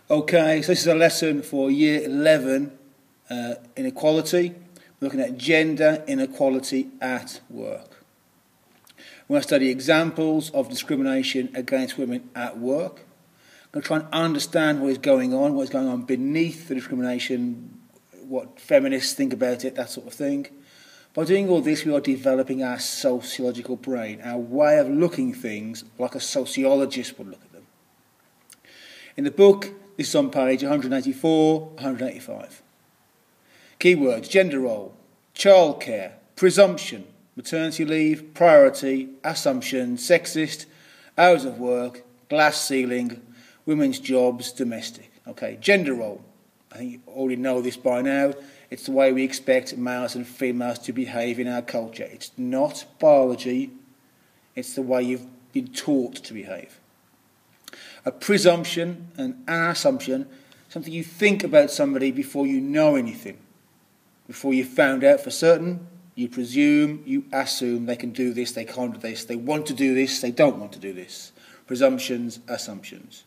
Okay, so this is a lesson for Year 11, Inequality. We're looking at gender inequality at work. We're going to study examples of discrimination against women at work. We're going to try and understand what is going on beneath the discrimination, what feminists think about it, that sort of thing. By doing all this, we are developing our sociological brain, our way of looking things like a sociologist would look at them. In the book, this is on page 184, 185. Keywords: gender role, childcare, presumption, maternity leave, priority, assumption, sexist, hours of work, glass ceiling, women's jobs, domestic. Okay, gender role. I think you already know this by now. It's the way we expect males and females to behave in our culture. It's not biology. It's the way you've been taught to behave. A presumption and an assumption, something you think about somebody before you know anything. Before you've found out for certain, you presume, you assume they can do this, they can't do this, they want to do this, they don't want to do this. Presumptions, assumptions.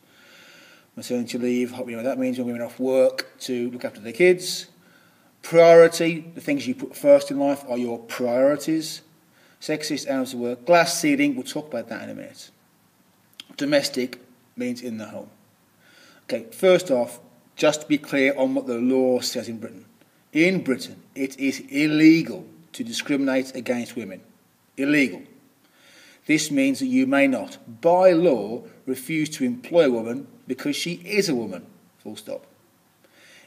Maternity leave, hope you know what that means, when women are off work to look after their kids. Priority, the things you put first in life are your priorities. Sexist, hours of work. Glass ceiling, we'll talk about that in a minute. Domestic means in the home. Okay, first off, just to be clear on what the law says in Britain. In Britain, it is illegal to discriminate against women. Illegal. This means that you may not, by law, refuse to employ a woman because she is a woman. Full stop.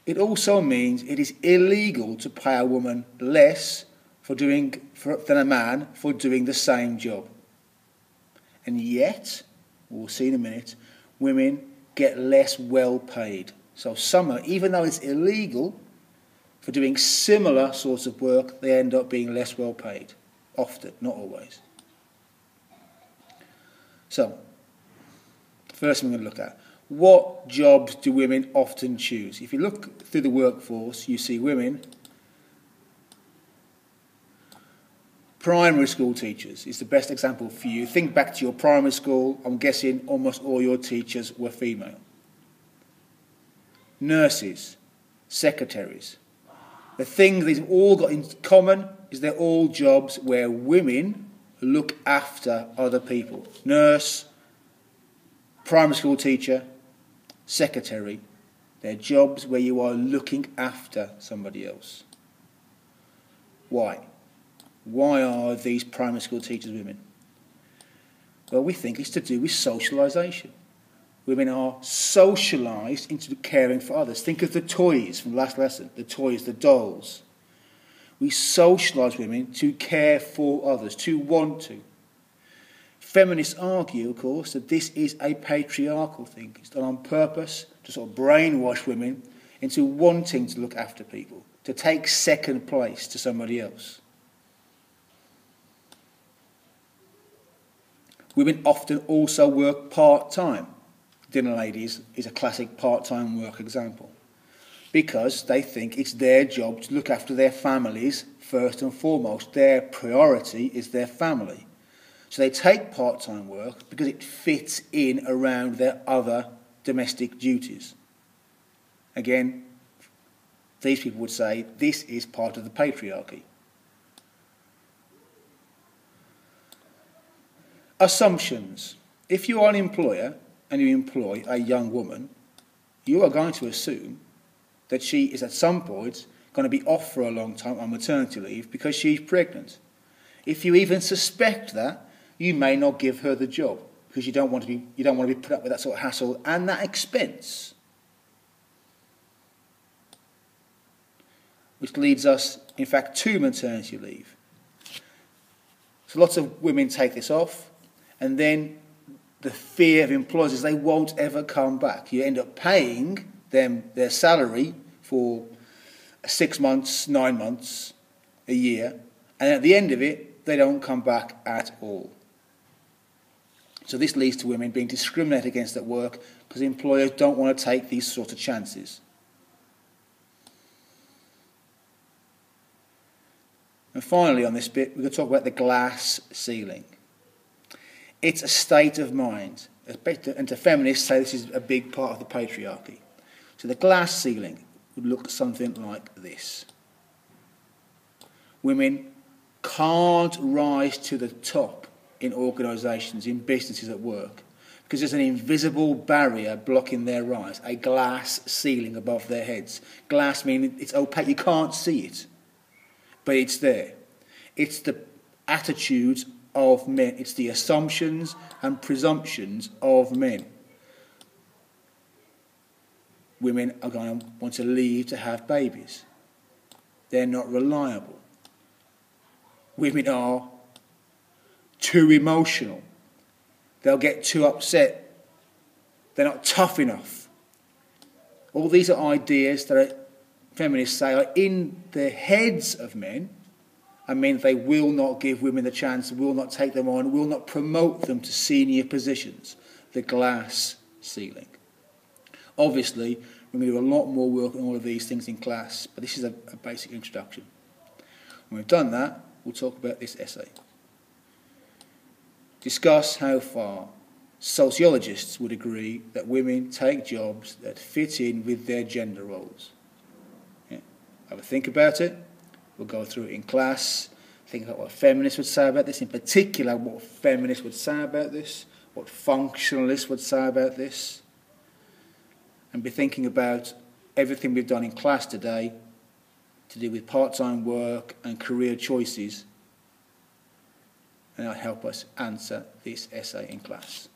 It also means it is illegal to pay a woman less than a man for doing the same job. And yet, we'll see in a minute, women get less well paid. So somehow, even though it's illegal for doing similar sorts of work, they end up being less well paid. Often, not always. So, first thing we're going to look at. What jobs do women often choose? If you look through the workforce, you see women. Primary school teachers is the best example for you. Think back to your primary school. I'm guessing almost all your teachers were female. Nurses, secretaries. The thing they've all got in common is they're all jobs where women look after other people. Nurse, primary school teacher, secretary. They're jobs where you are looking after somebody else. Why? Why are these primary school teachers women? Well, we think it's to do with socialisation. Women are socialised into caring for others. Think of the toys from the last lesson, the toys, the dolls. We socialise women to care for others, to want to. Feminists argue, of course, that this is a patriarchal thing. It's done on purpose to sort of brainwash women into wanting to look after people, to take second place to somebody else. Women often also work part-time. Dinner ladies is a classic part-time work example, because they think it's their job to look after their families first and foremost. Their priority is their family. So they take part-time work because it fits in around their other domestic duties. Again, these people would say this is part of the patriarchy. Assumptions. If you are an employer and you employ a young woman, you are going to assume that she is at some point going to be off for a long time on maternity leave because she's pregnant. If you even suspect that, you may not give her the job because you don't want to be put up with that sort of hassle and that expense. Which leads us, in fact, to maternity leave. So lots of women take this off, and then the fear of employers is they won't ever come back. You end up paying them their salary for 6 months, 9 months, a year, and at the end of it, they don't come back at all. So this leads to women being discriminated against at work because employers don't want to take these sort of chances. And finally on this bit, we're going to talk about the glass ceiling. It's a state of mind. And to feminists say this is a big part of the patriarchy. So the glass ceiling would look something like this. Women can't rise to the top in organisations, in businesses, at work, because there's an invisible barrier blocking their rise, a glass ceiling above their heads. Glass meaning it's opaque, you can't see it, but it's there. It's the attitudes of men, it's the assumptions and presumptions of men. Women are going to want to leave to have babies. They're not reliable. Women are too emotional. They'll get too upset. They're not tough enough. All these are ideas that feminists say are in the heads of men, and mean they will not give women the chance, will not take them on, will not promote them to senior positions. The glass ceiling. Obviously, we're going to do a lot more work on all of these things in class, but this is a basic introduction. When we've done that, we'll talk about this essay. Discuss how far sociologists would agree that women take jobs that fit in with their gender roles. Yeah. Have a think about it. We'll go through it in class. Think about what feminists would say about this, in particular what feminists would say about this, what functionalists would say about this, and be thinking about everything we've done in class today to do with part-time work and career choices, and that'll help us answer this essay in class.